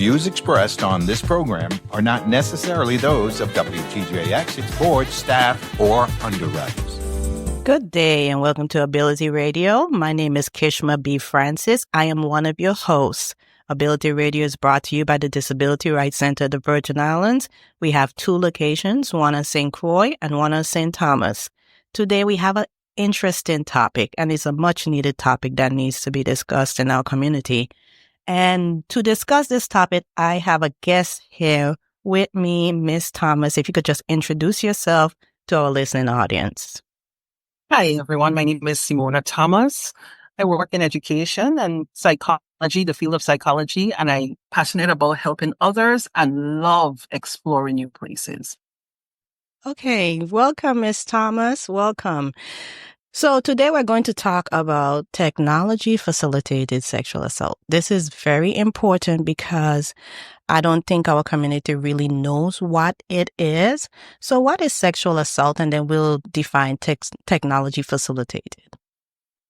views expressed on this program are not necessarily those of WTJX, its board, staff, or underwriters. Good day and welcome to Ability Radio. My name is Kishma B. Francis. I am one of your hosts. Ability Radio is brought to you by the Disability Rights Center of the Virgin Islands. We have two locations, one in St. Croix and one in St. Thomas. Today we have an interesting topic, and it's a much-needed topic that needs to be discussed in our community. And to discuss this topic, I have a guest here with me, Miss Thomas. If you could just introduce yourself to our listening audience. Hi, everyone. My name is Simona Thomas. I work in education and psychology, the field of psychology, and I'm passionate about helping others and love exploring new places. Okay, welcome, Miss Thomas. Welcome. So today we're going to talk about technology-facilitated sexual assault. This is very important because I don't think our community really knows what it is. So what is sexual assault? And then we'll define technology-facilitated.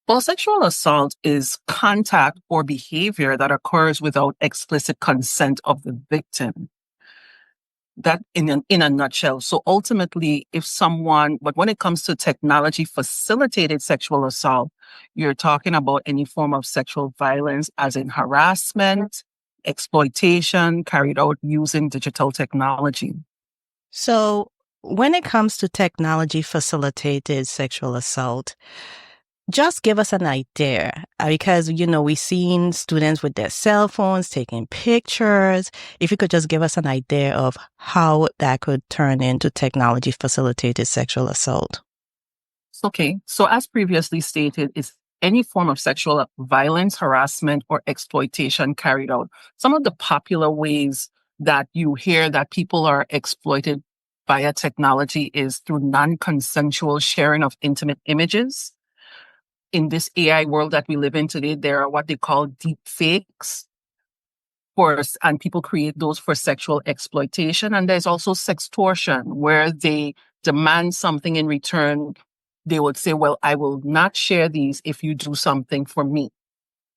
Well, sexual assault is contact or behavior that occurs without explicit consent of the victim. That in a nutshell. So ultimately, but when it comes to technology facilitated sexual assault, you're talking about any form of sexual violence as in harassment, exploitation carried out using digital technology. So when it comes to technology facilitated sexual assault, just give us an idea, because, we've seen students with their cell phones taking pictures. If you could just give us an idea of how that could turn into technology-facilitated sexual assault. Okay. So as previously stated, it's any form of sexual violence, harassment, or exploitation carried out. Some of the popular ways that you hear that people are exploited via technology is through non-consensual sharing of intimate images. In this AI world that we live in today, there are what they call deepfakes, and people create those for sexual exploitation. And there's also sextortion, where they demand something in return. They would say, well, I will not share these if you do something for me.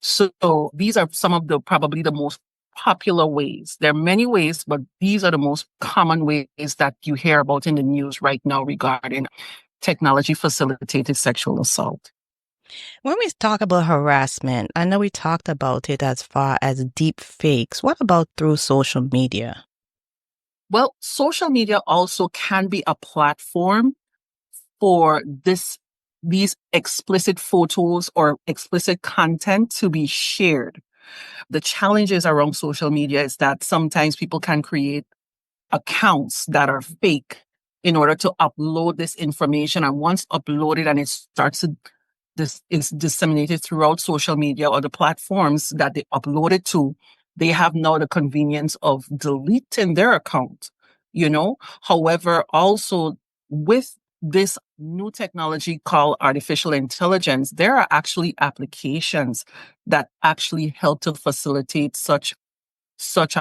So these are some of probably the most popular ways. There are many ways, but these are the most common ways that you hear about in the news right now regarding technology-facilitated sexual assault. When we talk about harassment, I know we talked about it as far as deep fakes. What about through social media? Well, social media also can be a platform for these explicit photos or explicit content to be shared. The challenges around social media is that sometimes people can create accounts that are fake in order to upload this information. And once uploaded and it starts to this is disseminated throughout social media or the platforms that they upload it to, they have now the convenience of deleting their account, However, also with this new technology called artificial intelligence, there are actually applications that actually help to facilitate such a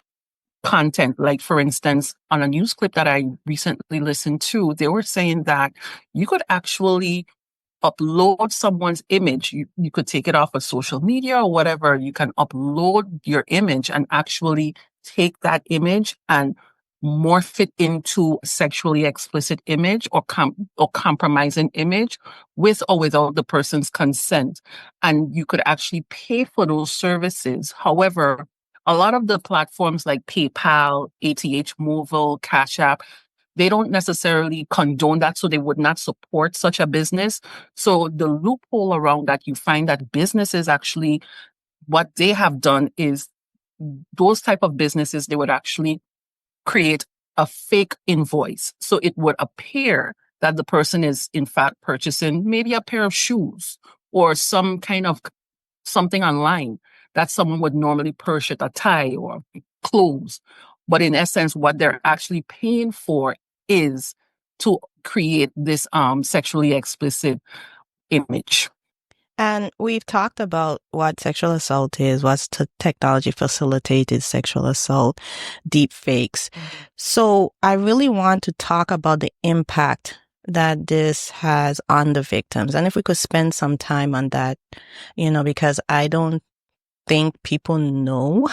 content. Like, for instance, on a news clip that I recently listened to, they were saying that you could actually upload someone's image. You could take it off of social media or whatever. You can upload your image and actually take that image and morph it into a sexually explicit image or compromising image with or without the person's consent. And you could actually pay for those services. However, a lot of the platforms like PayPal, ATH Móvil, Cash App, they don't necessarily condone that, so they would not support such a business. So the loophole around that, you find that businesses actually, what they have done is those type of businesses, they would actually create a fake invoice. So it would appear that the person is in fact purchasing maybe a pair of shoes or some kind of something online that someone would normally purchase, a tie or clothes. But in essence, what they're actually paying for is to create this sexually explicit image. And we've talked about what sexual assault is, what's technology-facilitated sexual assault, deep fakes. So I really want to talk about the impact that this has on the victims. And if we could spend some time on that, because I don't think people know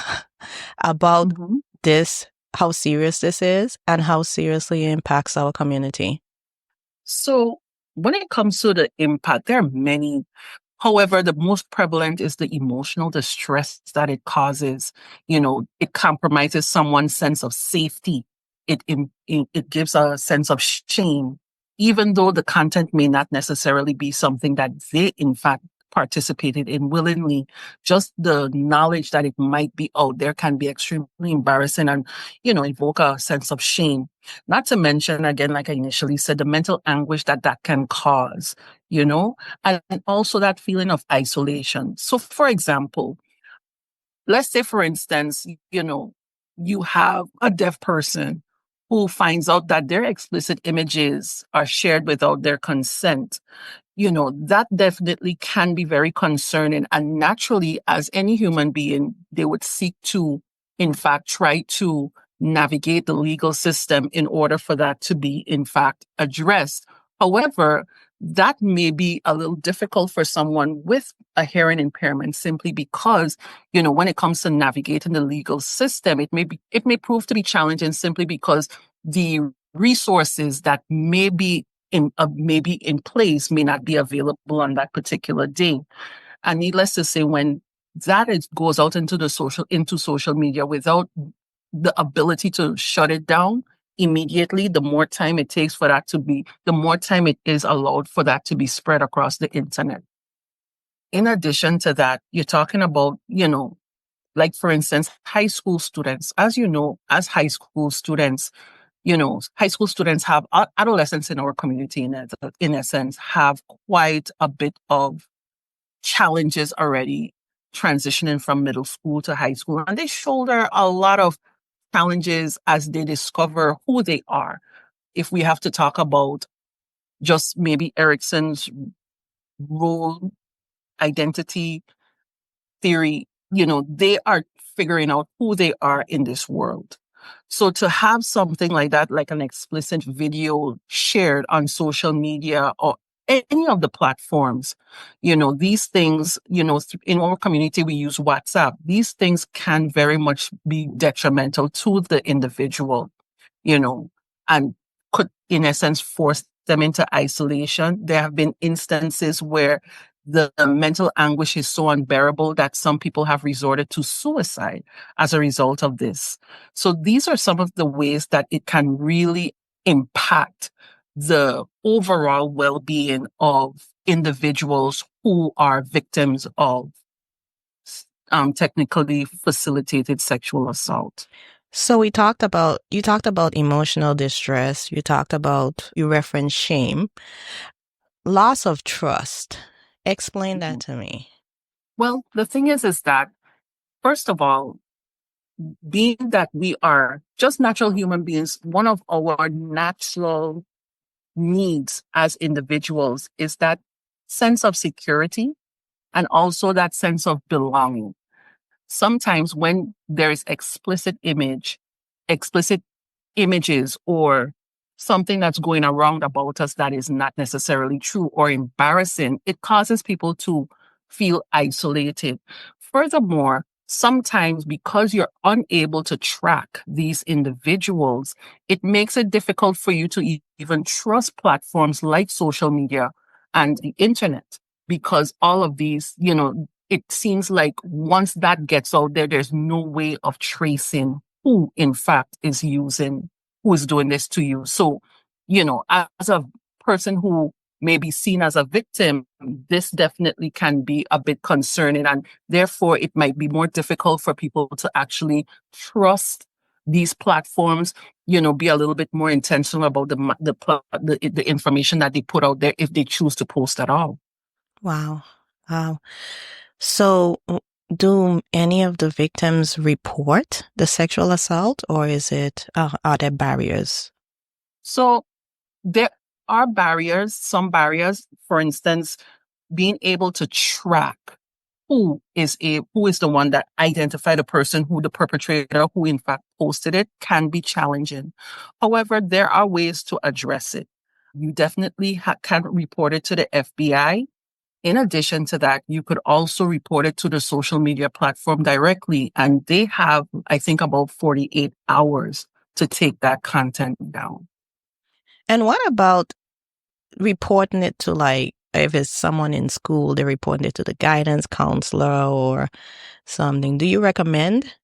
about Mhm. this, how serious this is, and how seriously it impacts our community? So when it comes to the impact, there are many. However, the most prevalent is the emotional distress that it causes. It compromises someone's sense of safety. It gives a sense of shame, even though the content may not necessarily be something that they, in fact, participated in willingly. Just the knowledge that it might be out there can be extremely embarrassing and, evoke a sense of shame. Not to mention, again, like I initially said, the mental anguish that that can cause, you know, and also that feeling of isolation. So, for example, let's say, for instance, you have a deaf person who finds out that their explicit images are shared without their consent. That definitely can be very concerning. And naturally, as any human being, they would seek to, in fact, try to navigate the legal system in order for that to be, in fact, addressed. However, that may be a little difficult for someone with a hearing impairment simply because, when it comes to navigating the legal system, it may prove to be challenging simply because the resources that may be in place may not be available on that particular day. And needless to say, when goes out into social media without the ability to shut it down immediately, the more time it takes for that to be, the more time it is allowed for that to be spread across the internet. In addition to that, you're talking about, like for instance, high school students. As you know, as high school students have adolescents in our community in essence have quite a bit of challenges already transitioning from middle school to high school. And they shoulder a lot of challenges as they discover who they are. If we have to talk about just maybe Erickson's role, identity, theory, they are figuring out who they are in this world. So to have something like that, like an explicit video shared on social media or any of the platforms, these things, in our community, we use WhatsApp. These things can very much be detrimental to the individual, you know, and could, in essence, force them into isolation. There have been instances where the mental anguish is so unbearable that some people have resorted to suicide as a result of this. So these are some of the ways that it can really impact the overall well-being of individuals who are victims of technically facilitated sexual assault. So you talked about emotional distress, you referenced shame, loss of trust. Explain that to me. Well, the thing is that, first of all, being that we are just natural human beings, one of our natural needs as individuals is that sense of security and also that sense of belonging. Sometimes when there is explicit images or something that's going around about us that is not necessarily true or embarrassing, it causes people to feel isolated. Furthermore, sometimes because you're unable to track these individuals, it makes it difficult for you to even trust platforms like social media and the internet because all of these, it seems like once that gets out there, there's no way of tracing who, in fact, who is doing this to you. So, as a person who may be seen as a victim, this definitely can be a bit concerning. And therefore, it might be more difficult for people to actually trust these platforms, be a little bit more intentional about the information that they put out there if they choose to post at all. Wow. Wow. So, do any of the victims report the sexual assault, or are there barriers? So there are barriers, some barriers, for instance, being able to track who is the one that identified the person, who the perpetrator, who in fact posted it, can be challenging. However, there are ways to address it. You definitely can report it to the FBI. In addition to that, you could also report it to the social media platform directly, and they have, I think, about 48 hours to take that content down. And what about reporting it to, like, if it's someone in school, they're reporting it to the guidance counselor or something. Do you recommend?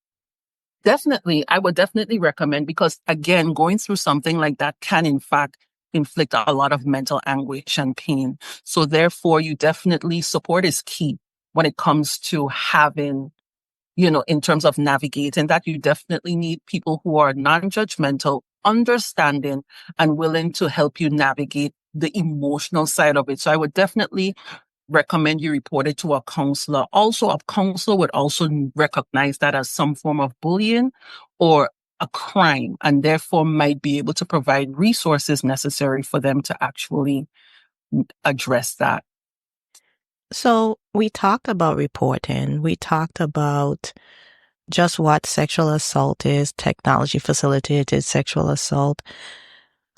Definitely, I would definitely recommend, because again, going through something like that can in fact inflict a lot of mental anguish and pain. So therefore, you definitely, support is key when it comes to having, in terms of navigating that. You definitely need people who are non-judgmental, understanding, and willing to help you navigate the emotional side of it. So I would definitely recommend you report it to a counselor. Also, a counselor would also recognize that as some form of bullying or a crime, and therefore might be able to provide resources necessary for them to actually address that. So we talked about reporting. We talked about just what sexual assault is, technology facilitated sexual assault.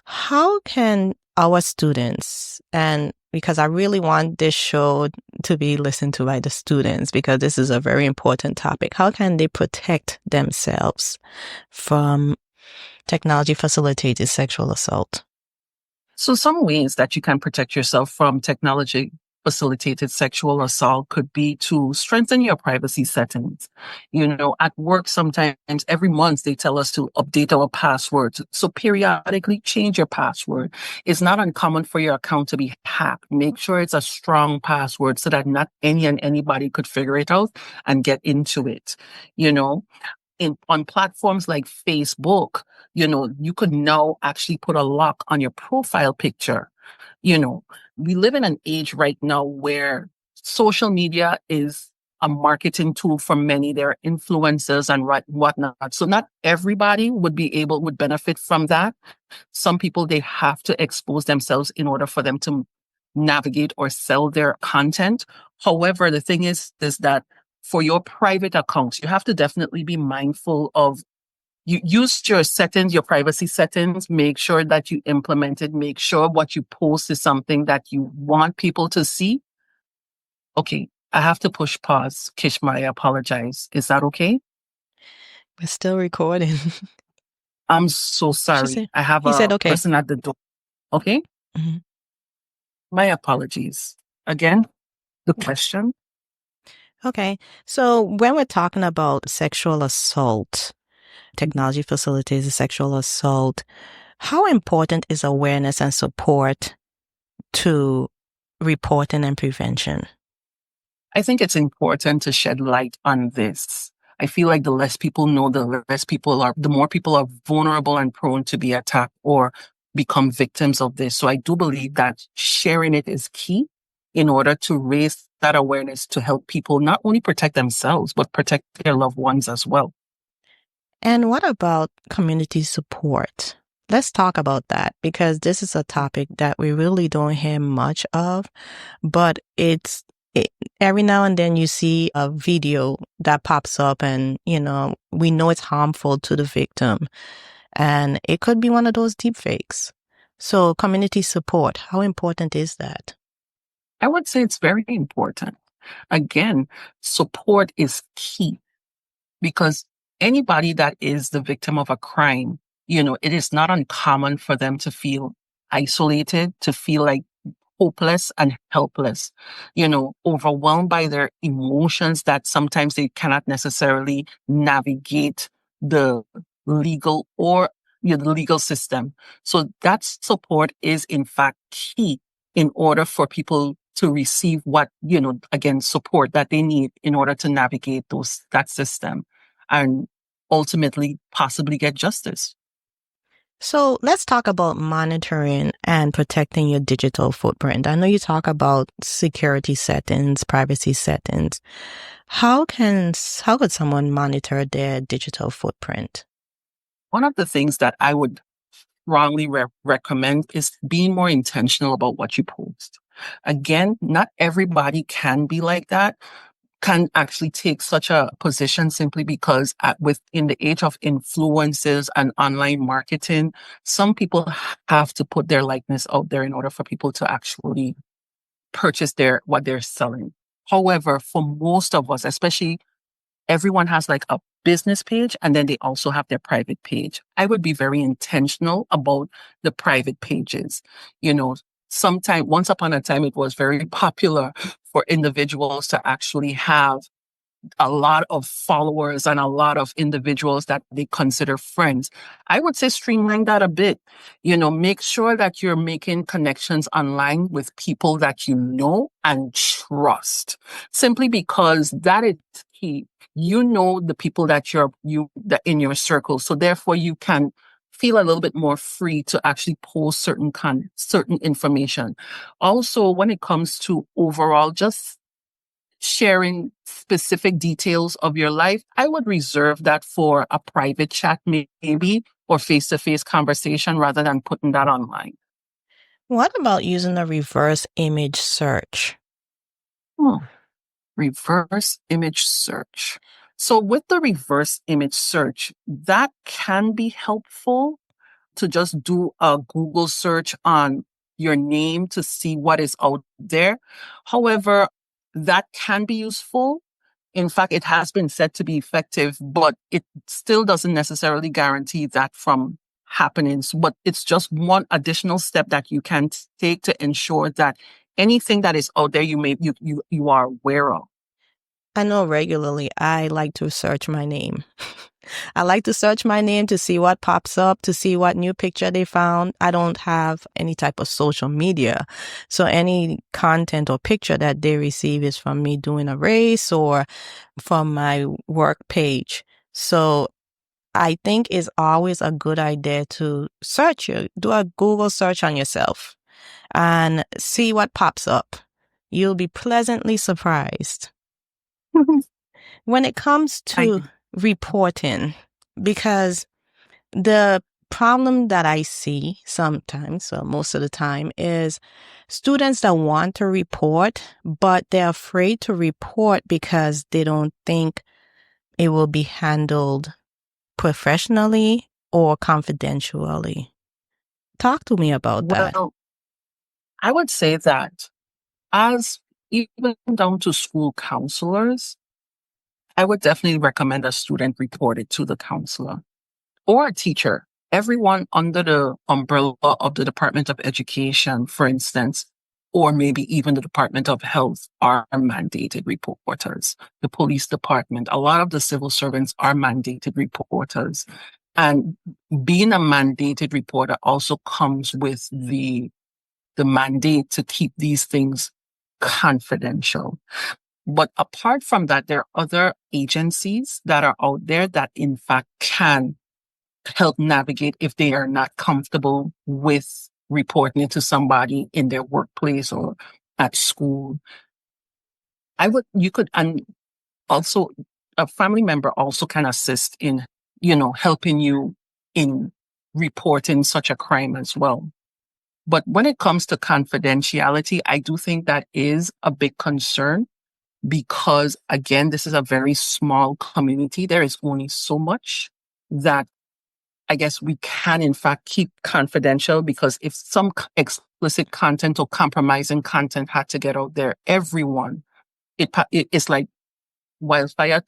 How can our students, and because I really want this show to be listened to by the students, because this is a very important topic, how can they protect themselves from technology facilitated sexual assault? So some ways that you can protect yourself from technology facilitated sexual assault could be to strengthen your privacy settings. At work, sometimes every month they tell us to update our passwords. So periodically change your password. It's not uncommon for your account to be hacked. Make sure it's a strong password so that not anybody could figure it out and get into it. You know, on platforms like Facebook, you could now actually put a lock on your profile picture. You know, we live in an age right now where social media is a marketing tool for many. There are influencers and whatnot. So not everybody would benefit from that. Some people, they have to expose themselves in order for them to navigate or sell their content. However, the thing is that for your private accounts, you have to definitely be mindful of, you use your settings, your privacy settings, make sure that you implement it, make sure what you post is something that you want people to see. Okay, I have to push pause. Kishma, I apologize. Is that okay? We're still recording. I'm so She sorry. said, I have he said, a okay. person at the door. Okay, Mhm. my apologies. Again, the question. Okay. So when we're talking about sexual assault, technology facilitated sexual assault, how important is awareness and support to reporting and prevention? I think it's important to shed light on this. I feel like the less people know, the more people are vulnerable and prone to be attacked or become victims of this. So I do believe that sharing it is key in order to raise that awareness to help people not only protect themselves, but protect their loved ones as well. And what about community support? Let's talk about that, because this is a topic that we really don't hear much of, but every now and then you see a video that pops up and, we know it's harmful to the victim, and it could be one of those deepfakes. So community support, how important is that? I would say it's very important. Again, support is key, because anybody that is the victim of a crime, it is not uncommon for them to feel isolated, to feel like hopeless and helpless, overwhelmed by their emotions that sometimes they cannot necessarily navigate the the legal system. So that support is in fact key in order for people to receive again, support that they need in order to navigate that system and ultimately possibly get justice. So let's talk about monitoring and protecting your digital footprint. I know you talk about security settings, privacy settings. How could someone monitor their digital footprint? One of the things that I would strongly recommend is being more intentional about what you post. Again, not everybody can be like that, can actually take such a position simply because in the age of influencers and online marketing, some people have to put their likeness out there in order for people to actually purchase what they're selling. However, for most of us, especially everyone has like a business page and then they also have their private page. I would be very intentional about the private pages. You know, once upon a time, it was very popular for individuals to actually have a lot of followers and a lot of individuals that they consider friends. I would say streamline that a bit. You know, make sure that you're making connections online with people that you know and trust, simply because that is key. You know the people that that in your circle, so therefore you can feel a little bit more free to actually post certain information. Also, when it comes to overall just sharing specific details of your life, I would reserve that for a private chat, maybe, or face-to-face conversation rather than putting that online. What about using a reverse image search? Reverse image search. So with the reverse image search, that can be helpful to just do a Google search on your name to see what is out there. However, that can be useful. In fact, it has been said to be effective, but it still doesn't necessarily guarantee that from happening. But it's just one additional step that you can take to ensure that anything that is out there you are aware of. I know regularly I like to search my name. I like to search my name to see what pops up, to see what new picture they found. I don't have any type of social media. So any content or picture that they receive is from me doing a race or from my work page. So I think it's always a good idea to do a Google search on yourself and see what pops up. You'll be pleasantly surprised. When it comes to reporting, because the problem that I see sometimes, so most of the time, is students that want to report, but they're afraid to report because they don't think it will be handled professionally or confidentially. Talk to me about that. Well, I would say that as even down to school counselors, I would definitely recommend a student report it to the counselor or a teacher. Everyone under the umbrella of the Department of Education, for instance, or maybe even the Department of Health are mandated reporters. The police department, a lot of the civil servants are mandated reporters. And being a mandated reporter also comes with the mandate to keep these things confidential. But apart from that, there are other agencies that are out there that in fact can help navigate if they are not comfortable with reporting it to somebody in their workplace or at school. And also a family member also can assist in, helping you in reporting such a crime as well. But when it comes to confidentiality, I do think that is a big concern because, again, this is a very small community. There is only so much that I guess we can, in fact, keep confidential, because if some explicit content or compromising content had to get out there, everyone, it's like wildfire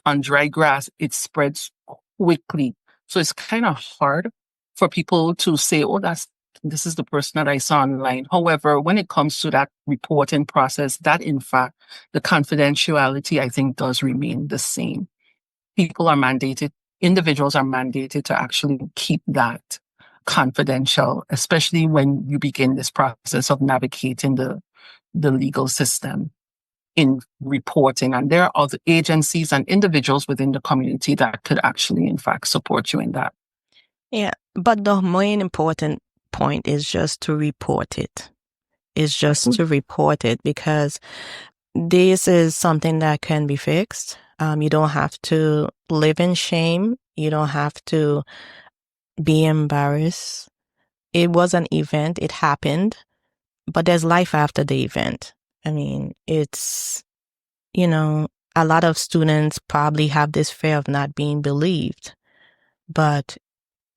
on dry grass. It spreads quickly. So it's kind of hard for people to say, oh, this is the person that I saw online. However, when it comes to that reporting process, that in fact, the confidentiality, I think, does remain the same. Individuals are mandated to actually keep that confidential, especially when you begin this process of navigating the legal system in reporting. And there are other agencies and individuals within the community that could actually, in fact, support you in that. Yeah, but the main important point is just to report it. It's just to report it, because this is something that can be fixed. You don't have to live in shame. You don't have to be embarrassed. It was an event. It happened, but there's life after the event. I mean, it's, a lot of students probably have this fear of not being believed, but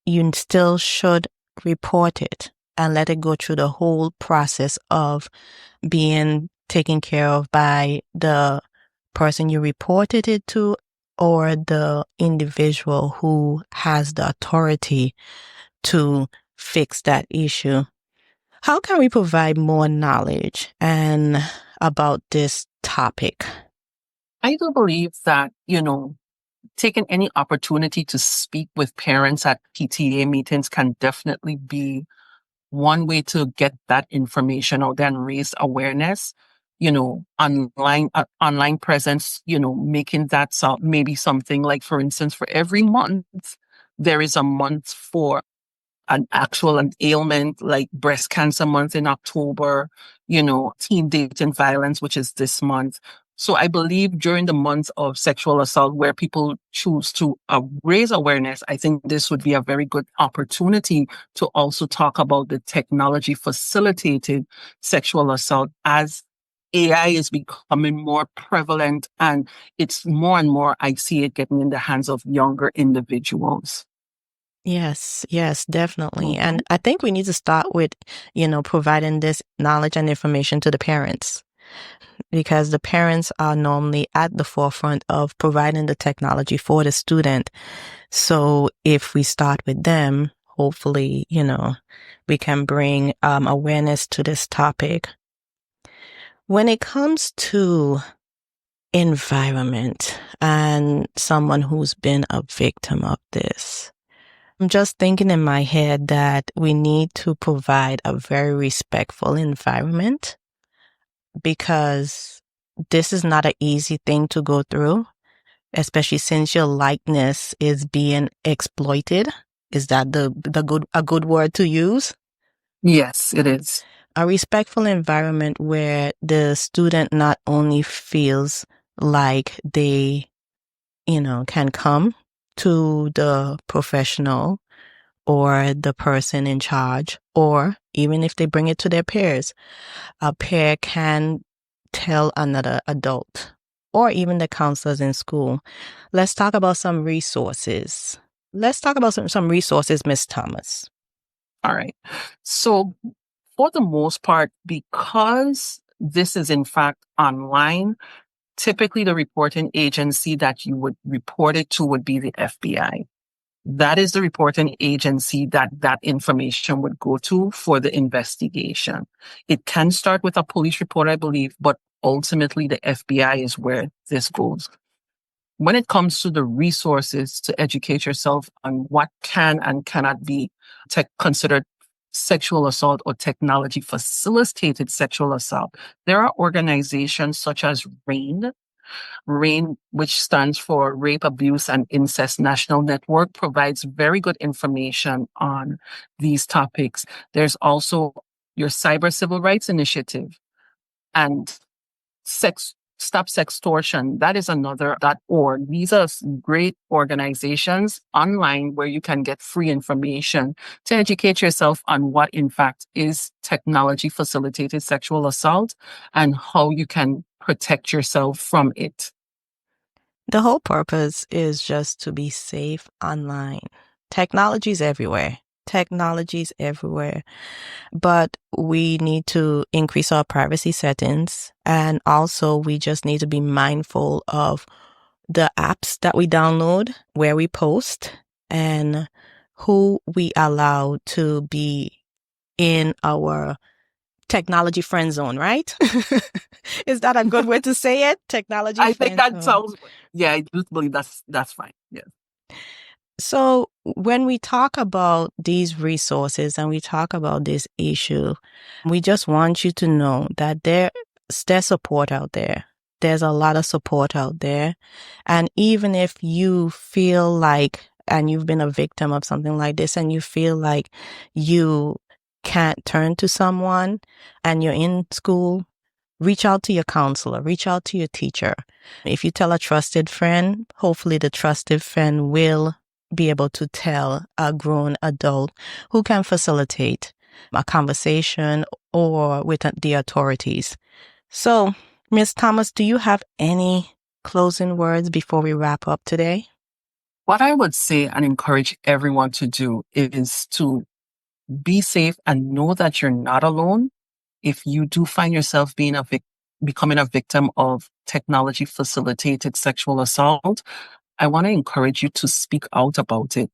you still should report it and let it go through the whole process of being taken care of by the person you reported it to or the individual who has the authority to fix that issue. How can we provide more knowledge and about this topic? I do believe that, taking any opportunity to speak with parents at PTA meetings can definitely be one way to get that information out there and raise awareness. Online presence, making that maybe something like, for instance, for every month, there is a month for an ailment like breast cancer month in October, teen dating violence, which is this month. So I believe during the month of sexual assault where people choose to raise awareness, I think this would be a very good opportunity to also talk about the technology facilitated sexual assault as AI is becoming more prevalent, and it's more and more, I see it getting in the hands of younger individuals. Yes, definitely. Mhm. And I think we need to start with, providing this knowledge and information to the parents, because the parents are normally at the forefront of providing the technology for the student. So if we start with them, hopefully, we can bring awareness to this topic. When it comes to environment and someone who's been a victim of this, I'm just thinking in my head that we need to provide a very respectful environment, because this is not an easy thing to go through, especially since your likeness is being exploited. Is that a good word to use? Yes, it is. A respectful environment where the student not only feels like they, can come to the professional or the person in charge, or even if they bring it to their peers, a peer can tell another adult or even the counselors in school. Let's talk about some resources. Let's talk about some resources, Miss Thomas. All right. So for the most part, because this is in fact online, typically the reporting agency that you would report it to would be the FBI. That is the reporting agency that information would go to for the investigation. It can start with a police report, I believe, but ultimately the FBI is where this goes. When it comes to the resources to educate yourself on what can and cannot be considered sexual assault or technology facilitated sexual assault, there are organizations such as RAIN, which stands for Rape, Abuse, and Incest National Network, provides very good information on these topics. There's also your Cyber Civil Rights Initiative and Stop Sextortion. That is another .org. These are great organizations online where you can get free information to educate yourself on what in fact is technology facilitated sexual assault and how you can protect yourself from it. The whole purpose is just to be safe online. Technology's everywhere. Technology's everywhere. But we need to increase our privacy settings. And also, we just need to be mindful of the apps that we download, where we post, and who we allow to be in our technology friend zone, right? Is that a good way to say it? Technology I think friend that zone. sounds, yeah, I do believe that's fine. Yes. So when we talk about these resources and we talk about this issue, we just want you to know that there's support out there. There's a lot of support out there. And even if you feel like, and you've been a victim of something like this, and you feel like you can't turn to someone and you're in school, reach out to your counselor, reach out to your teacher. If you tell a trusted friend, hopefully the trusted friend will be able to tell a grown adult who can facilitate a conversation or with the authorities. So, Ms. Thomas, do you have any closing words before we wrap up today? What I would say and encourage everyone to do is to be safe and know that you're not alone. If you do find yourself becoming a victim of technology facilitated sexual assault, I want to encourage you to speak out about it.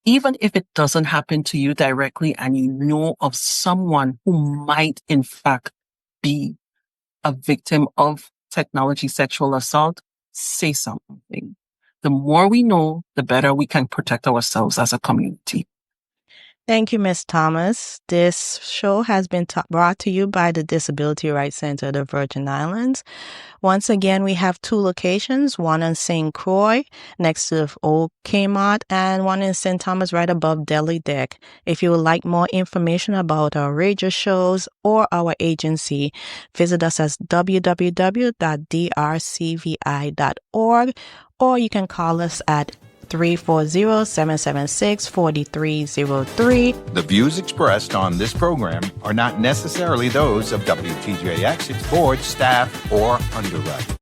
Even if it doesn't happen to you directly and you know of someone who might in fact be a victim of technology sexual assault, say something. The more we know, the better we can protect ourselves as a community. Thank you, Ms. Thomas. This show has been brought to you by the Disability Rights Center of the Virgin Islands. Once again, we have 2 locations, one in St. Croix next to the old Kmart and one in St. Thomas right above Deli Deck. If you would like more information about our radio shows or our agency, visit us at www.drcvi.org or you can call us at 340-776-4303. The views expressed on this program are not necessarily those of WTJX, its board, staff, or underwriters.